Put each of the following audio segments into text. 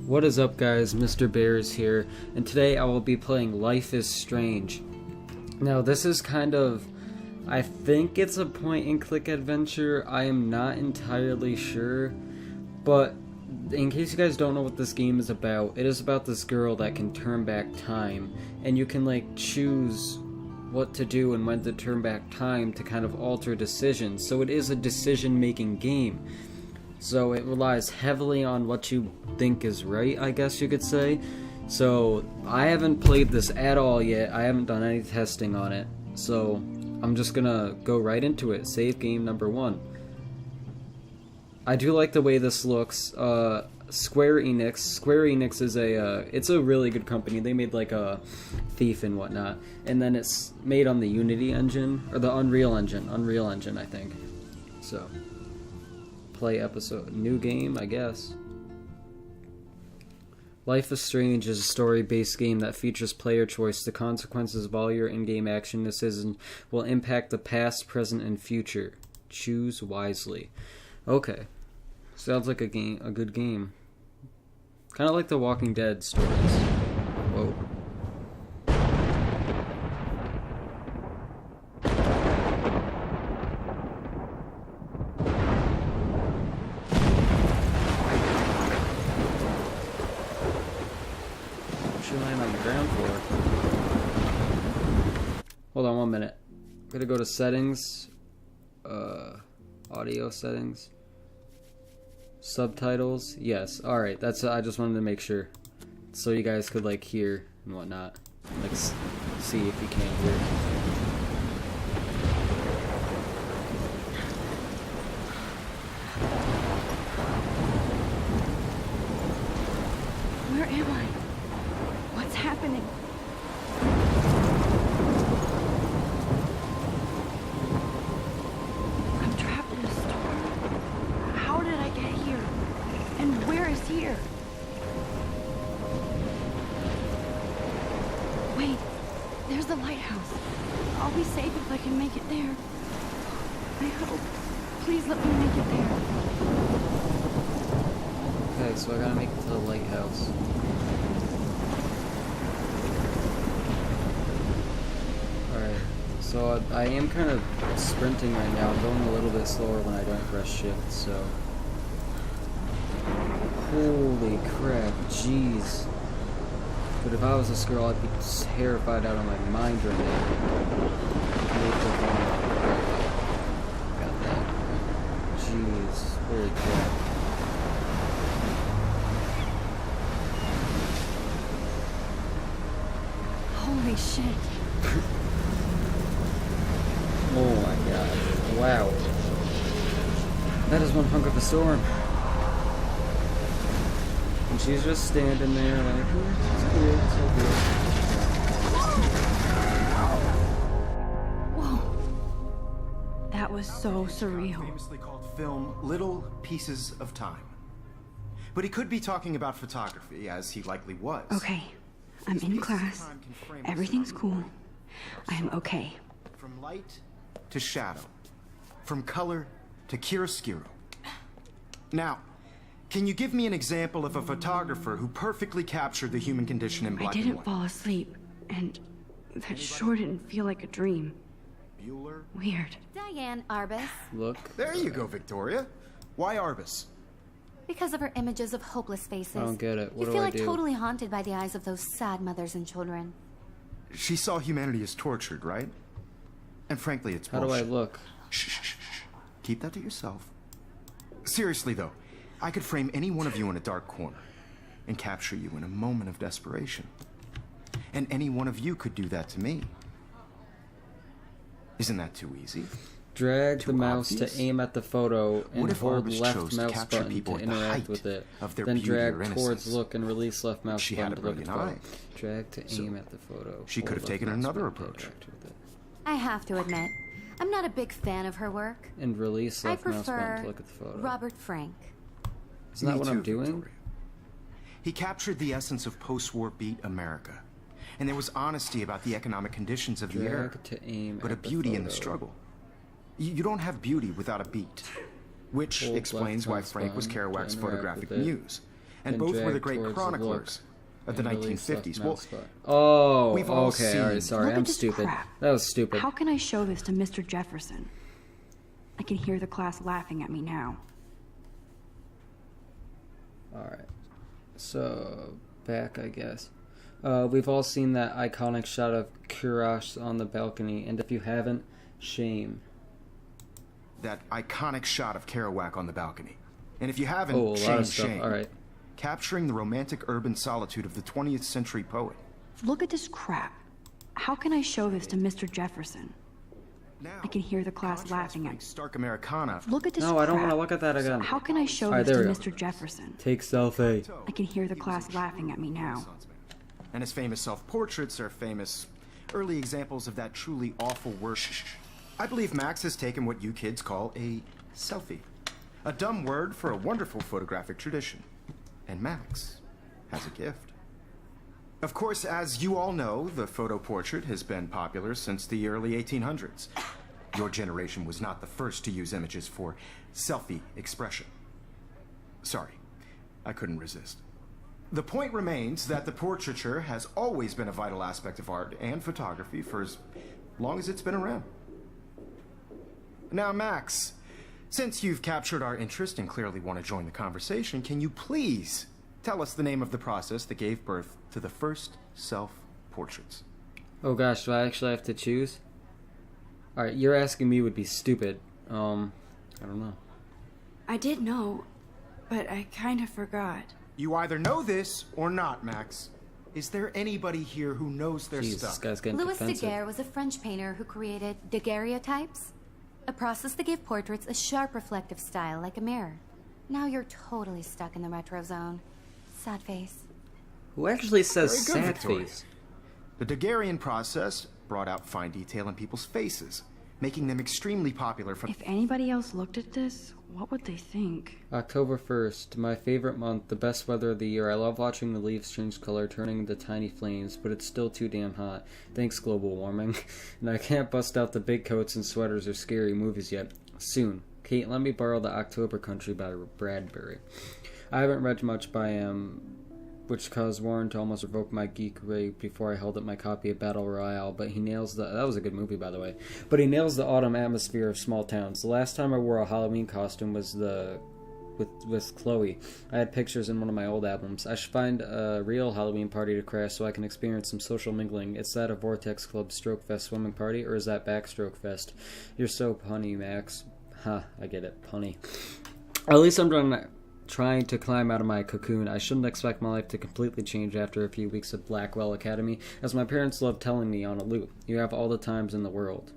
What is up, guys? Mr.Berrys here, and today I will be playing Life is Strange. Now, this is kind of, I think it's a point-and-click adventure. I am not entirely sure, but in case you guys don't know what this game is about, it is about this girl that can turn back time, and you can, like, choose what to do and when to turn back time to kind of alter decisions. So it is a decision-making game. So it relies heavily on what you think is right, I guess you could say. So I haven't played this at all yet. I haven't done any testing on it. So I'm just gonna go right into it. Save game number 1. I do like the way this looks. Square Enix is it's a really good company. They made like a Thief and whatnot. And then it's made on the Unity engine, or the Unreal Engine, I think. So play episode. New game, I guess. Life is Strange is a story-based game that features player choice. The consequences of all your in-game action decisions will impact the past, present, and future. Choose wisely. Okay. Sounds like a good game. Kind of like the Walking Dead stories. Whoa. Land on the ground floor. Hold on 1 minute. I'm gonna go to settings, audio settings, subtitles. Yes, alright, that's I just wanted to make sure so you guys could like hear and whatnot, like see if you can't hear. Where am I? What's happening? I'm trapped in a storm. How did I get here? And where is here? Wait, there's the lighthouse. I'll be safe if I can make it there. I hope. Please let me make it there. Okay, so I gotta make it to the lighthouse. So I am kind of sprinting right now. I'm going a little bit slower when I don't press shift, so. Holy crap, jeez. But if I was this girl, I'd be terrified out of my mind right now. Got that. Jeez, holy crap. Holy shit. Oh my god. Wow. That is one hunk of a storm. And she's just standing there like, it's good, so good. Whoa. That was so surreal. Famously called film Little Pieces of Time. But he could be talking about photography, as he likely was. Okay. I'm in class. Everything's cool. I am okay. From light to shadow, from color to chiaroscuro. Now, can you give me an example of a photographer who perfectly captured the human condition in black and I didn't white? fall asleep, and that sure didn't feel like a dream. Bueller? Weird. Diane Arbus. Look. There you go, Victoria. Why Arbus? Because of her images of hopeless faces. I don't get it. What you do feel I like do? totally haunted by the eyes of those sad mothers and children. She saw humanity as tortured, right? And frankly, it's How bullshit. do I look? Shh, shh, shh, shh. Keep that to yourself. Seriously, though, I could frame any one of you in a dark corner and capture you in a moment of desperation. And any one of you could do that to me. Isn't that too easy? Drag Too the mouse obvious? to aim at the photo and What if hold Arbus left chose to mouse capture button people to at the interact height with it. of their Then beauty drag or towards innocence? look and release left mouse She button had a to look at the brilliant photo. eye. Drag to So aim at the photo. she could hold have left taken mouse another button to approach. interact with it. I have to admit, I'm not a big fan of her work. And release I left mouse button prefer to look at the photo. Robert Frank. Isn't that Me what too, I'm doing? Victoria. He captured the essence of post-war beat America. And there was honesty about the economic conditions of the era, Drag to aim but a at the beauty in the photo. struggle. You don't have beauty without a beat, which Hold explains left why mouse Frank was button to Kerouac's interact photographic with it. muse, And been both were the dragged great towards chroniclers of the and released 1950s. left Well, mascot. Oh, we've all okay, alright, seen- sorry, Look I'm at this stupid. crap. That was stupid. How can I show this to Mr. Jefferson? I can hear the class laughing at me now. Alright, so back, I guess. We've all seen that iconic shot of Kurosh on the balcony, and if you haven't, shame. that iconic shot of Kerouac on the balcony. And if you haven't, Oh, a lot shame, of stuff. shame. Alright. Capturing the romantic urban solitude of the 20th century poet. Look at this crap. How can I show this to Mr. Jefferson? Now, I can hear the class contrast laughing at brings me. stark Americana. Look at this No, crap. I don't want to look at that again. How can I show Alright, this to there we go. Mr. Jefferson? Take selfie. I can hear the class laughing at me now. And his famous self-portraits are famous early examples of that truly awful worship. I believe Max has taken what you kids call a selfie. A dumb word for a wonderful photographic tradition. And Max has a gift. Of course, as you all know, the photo portrait has been popular since the early 1800s. Your generation was not the first to use images for selfie expression. Sorry, I couldn't resist. The point remains that the portraiture has always been a vital aspect of art and photography for as long as it's been around. Now, Max, since you've captured our interest and clearly want to join the conversation, can you please tell us the name of the process that gave birth to the first self-portraits? Oh gosh, do I actually have to choose? Alright, you're asking me would be stupid. I don't know. I did know, but I kind of forgot. You either know this or not, Max. Is there anybody here who knows their Jeez, stuff? this guy's getting Louis defensive. Daguerre was a French painter who created daguerreotypes, a process that gave portraits a sharp reflective style like a mirror. Now you're totally stuck in the retro zone. Sad face. Who actually says Very good, sad Victoria. face? The Daguerrean process brought out fine detail in people's faces, making them extremely popular for... If anybody else looked at this, what would they think? October 1st, my favorite month, the best weather of the year. I love watching the leaves change color, turning into tiny flames, but it's still too damn hot. Thanks, global warming. And I can't bust out the big coats and sweaters or scary movies yet. Soon. Kate, let me borrow The October Country by Bradbury. I haven't read much by which caused Warren to almost revoke my geek rate before I held up my copy of Battle Royale, but he nails that was a good movie, by the way, but he nails the autumn atmosphere of small towns. The last time I wore a Halloween costume was with Chloe. I had pictures in one of my old albums. I should find a real Halloween party to crash so I can experience some social mingling. Is that a Vortex Club Stroke Fest swimming party, or is that Backstroke Fest? You're so punny, Max. Ha, I get it, punny. At least I'm trying to climb out of my cocoon. I shouldn't expect my life to completely change after a few weeks at Blackwell Academy, as my parents love telling me on a loop. You have all the times in the world.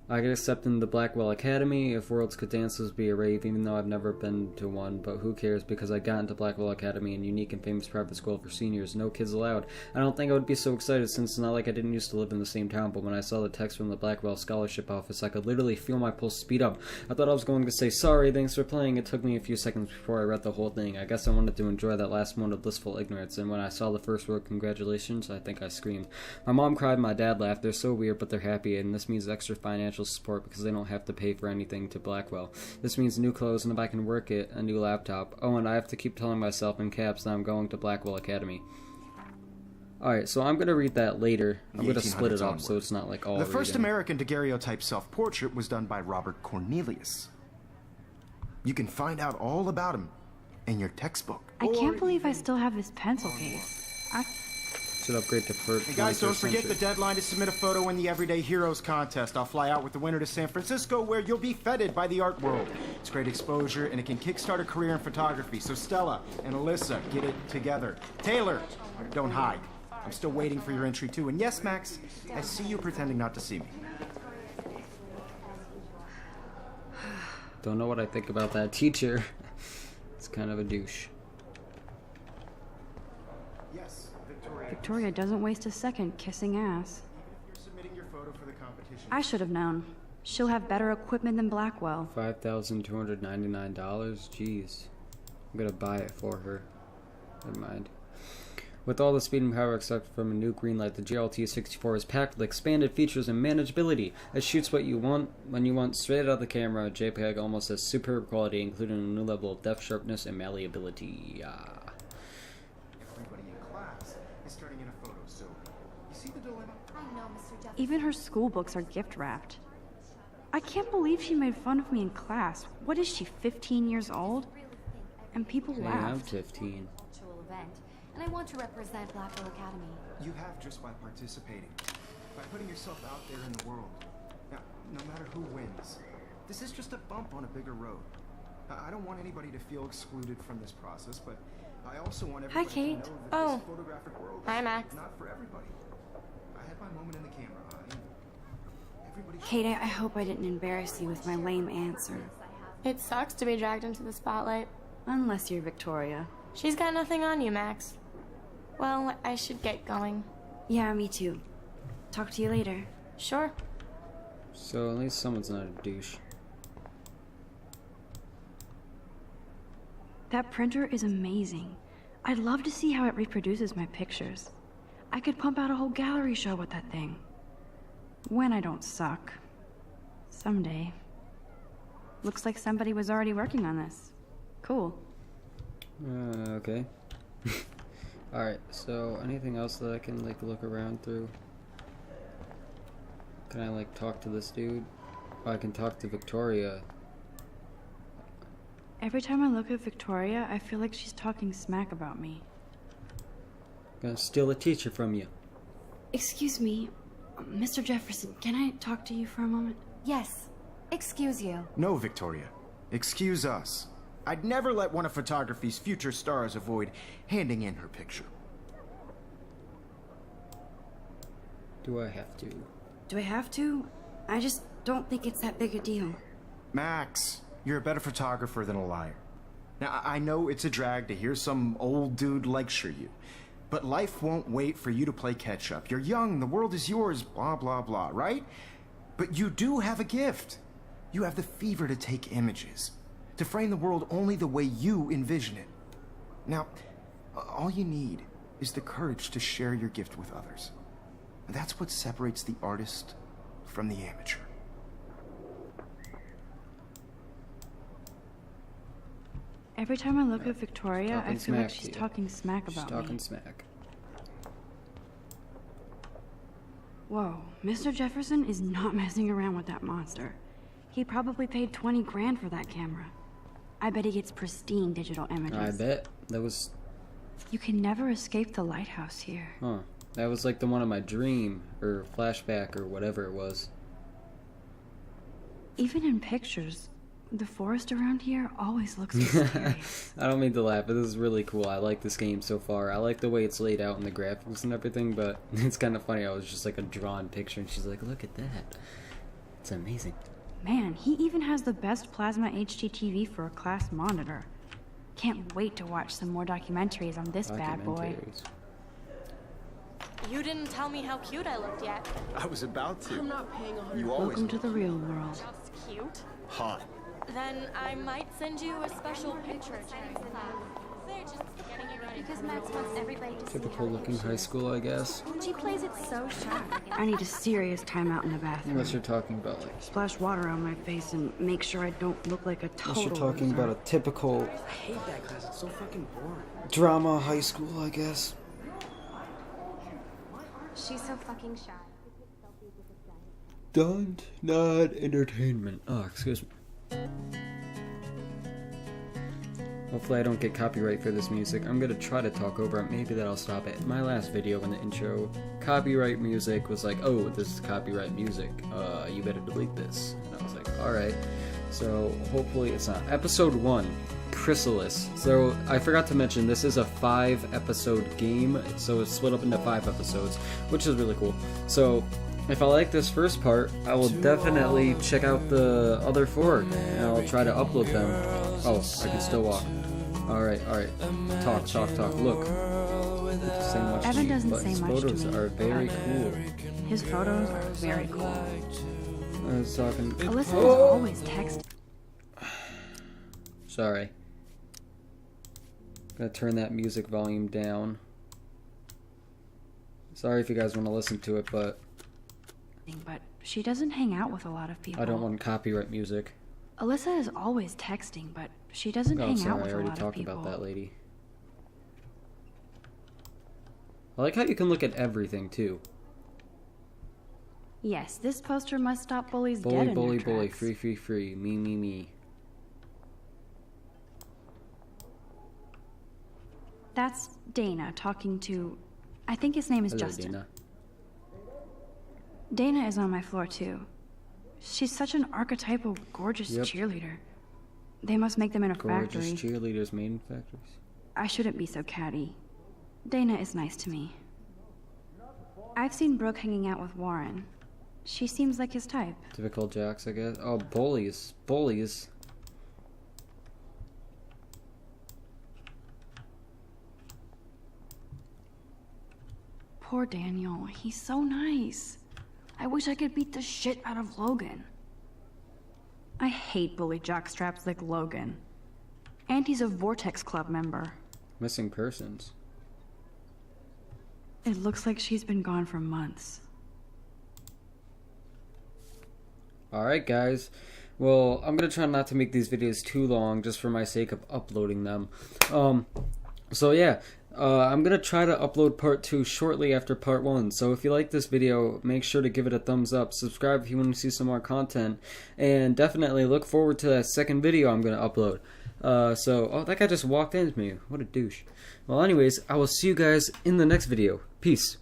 I get accepted in the Blackwell Academy. If worlds could dance, this would be a rave, even though I've never been to one, but who cares, because I got into Blackwell Academy, a unique and famous private school for seniors, no kids allowed. I don't think I would be so excited, since it's not like I didn't used to live in the same town, but when I saw the text from the Blackwell Scholarship Office, I could literally feel my pulse speed up. I thought I was going to say, sorry, thanks for playing. It took me a few seconds before I read the whole thing. I guess I wanted to enjoy that last moment of blissful ignorance, and when I saw the first word, congratulations, I think I screamed. My mom cried, my dad laughed. They're so weird, but they're happy, and this means extra financial support because they don't have to pay for anything to Blackwell. This means new clothes, and if I can work it, a new laptop. Oh, and I have to keep telling myself in caps that I'm going to Blackwell Academy. Alright, so I'm going to read that later. I'm going to split it up so it's not like all The first reading. American daguerreotype self-portrait was done by Robert Cornelius. You can find out all about him in your textbook. I can't believe I still have this pencil case. Should upgrade to Hey guys, don't forget the deadline to submit a photo in the Everyday Heroes contest. I'll fly out with the winner to San Francisco, where you'll be feted by the art world. It's great exposure, and it can kickstart a career in photography. So Stella and Alyssa, get it together. Taylor, don't hide. I'm still waiting for your entry too. And yes, Max, I see you pretending not to see me. Don't know what I think about that teacher. It's kind of a douche. Yes, Victoria. Victoria doesn't waste a second kissing ass. You're submitting your photo for the competition. I should have known. She'll have better equipment than Blackwell. $5,299. Jeez. I'm gonna buy it for her. Never mind. With all the speed and power expected from a new green light, the GLT64 is packed with expanded features and manageability. It shoots what you want when you want straight out of the camera. JPEG almost has superb quality, including a new level of depth, sharpness, and malleability. Everybody in class is turning in a photo, so you see the dilemma? I know, Mr. Jefferson. Even her school books are gift wrapped. I can't believe she made fun of me in class. What is she, 15 years old? And people Hey, I'm laughed. 15. Cultural event, and I want to represent Blackwell Academy. You have just by participating, by putting yourself out there in the world. Now, no matter who wins, this is just a bump on a bigger road. I don't want anybody to feel excluded from this process, but I also want everybody to Kate. know that Oh. this photographic world Hi, is Max. not for everybody. I had my moment in the camera. Everybody Kate, I hope I didn't embarrass you with my lame answer. It sucks to be dragged into the spotlight. Unless you're Victoria. She's got nothing on you, Max. Well, I should get going. Yeah, me too. Talk to you later. Sure. So at least someone's not a douche. That printer is amazing. I'd love to see how it reproduces my pictures. I could pump out a whole gallery show with that thing. When I don't suck. Someday. Looks like somebody was already working on this. Cool. Okay. Alright, so anything else that I can like look around through? Can I like talk to this dude? Oh, I can talk to Victoria. Every time I look at Victoria, I feel like she's talking smack about me. Gonna steal a teacher from you. Excuse me, Mr. Jefferson, can I talk to you for a moment? Yes. Excuse you. No, Victoria. Excuse us. I'd never let one of photography's future stars avoid handing in her picture. Do I have to? Do I have to? I just don't think it's that big a deal. Max, you're a better photographer than a liar. Now, I know it's a drag to hear some old dude lecture you, but life won't wait for you to play catch up. You're young, the world is yours, blah, blah, blah, right? But you do have a gift. You have the fever to take images, to frame the world only the way you envision it. Now, all you need is the courage to share your gift with others. That's what separates the artist from the amateur. Every time I look at Victoria, I Talking feel like smack she's to you. talking smack She's about talking me. smack. Whoa, Mr. Jefferson is not messing around with that monster. He probably paid 20 grand for that camera. I bet he gets pristine digital images. I bet. That was... You can never escape the lighthouse here. Huh. That was like the one in my dream, or flashback, or whatever it was. Even in pictures, the forest around here always looks mysterious. I don't mean to laugh, but this is really cool. I like this game so far. I like the way it's laid out and the graphics and everything, but it's kind of funny. I was just like a drawn picture, and she's like, look at that. It's amazing. Man, he even has the best plasma HDTV for a class monitor. Can't wait to watch some more documentaries on this bad boy. Documentaries. You didn't tell me how cute I looked yet. I was about to. I'm not paying 100. You always Welcome to the real world. That's cute. hot. Then I might send you a special picture. They're just getting you ready. Because Max wants everybody to see Typical looking high school, I guess. She plays it so sharp. I need a serious timeout in the bathroom. Unless you're talking about like... Splash water on my face and make sure I don't look like a total Unless you're talking loser. about a typical I hate that class. It's so fucking boring. drama high school, I guess. She's so fucking shy. Don't not entertainment. Oh, excuse me. Hopefully I don't get copyright for this music. I'm gonna try to talk over it. Maybe that'll stop it. My last video in the intro, copyright music was like, oh, this is copyright music. You better delete this. And I was like, alright. So hopefully it's not. Episode 1, Chrysalis. So I forgot to mention, this is a 5-episode game. So it's split up into 5 episodes, which is really cool. So if I like this first part, I will definitely check out the other 4, and I'll try to upload them. Oh, I can still walk. Alright. Talk. Look. Doesn't say much to Evan me, doesn't but say his much to photos me. are very cool. His photos are very cool. I was talking... Alyssa is always texting. Sorry. Gonna turn that music volume down. Sorry if you guys want to listen to it, but But she doesn't hang out with a lot of people. I don't want copyright music. Alyssa is always texting, but she doesn't Oh, hang out sorry, with I a already lot of talked people. about that lady. I like how you can look at everything, too. Yes, this poster must stop bullies dead Bully, in bully, their bully, tracks. free, free, free, me, me, me. That's Dana talking to... I think his name is Hello, Justin. Dana. Dana is on my floor, too. She's such an archetypal, gorgeous Yep. cheerleader. They must make them in a Gorgeous factory. cheerleaders made in factories. I shouldn't be so catty. Dana is nice to me. I've seen Brooke hanging out with Warren. She seems like his type. Typical jocks, I guess. Oh, bullies. Bullies. Poor Daniel. He's so nice. I wish I could beat the shit out of Logan. I hate bully jockstraps like Logan. And he's a Vortex Club member. Missing persons. It looks like she's been gone for months. Alright, guys. Well, I'm going to try not to make these videos too long just for my sake of uploading them. So yeah, I'm going to try to upload part 2 shortly after part 1. So if you like this video, make sure to give it a thumbs up. Subscribe if you want to see some more content. And definitely look forward to that second video I'm going to upload. Oh, that guy just walked into me. What a douche. Well, anyways, I will see you guys in the next video. Peace.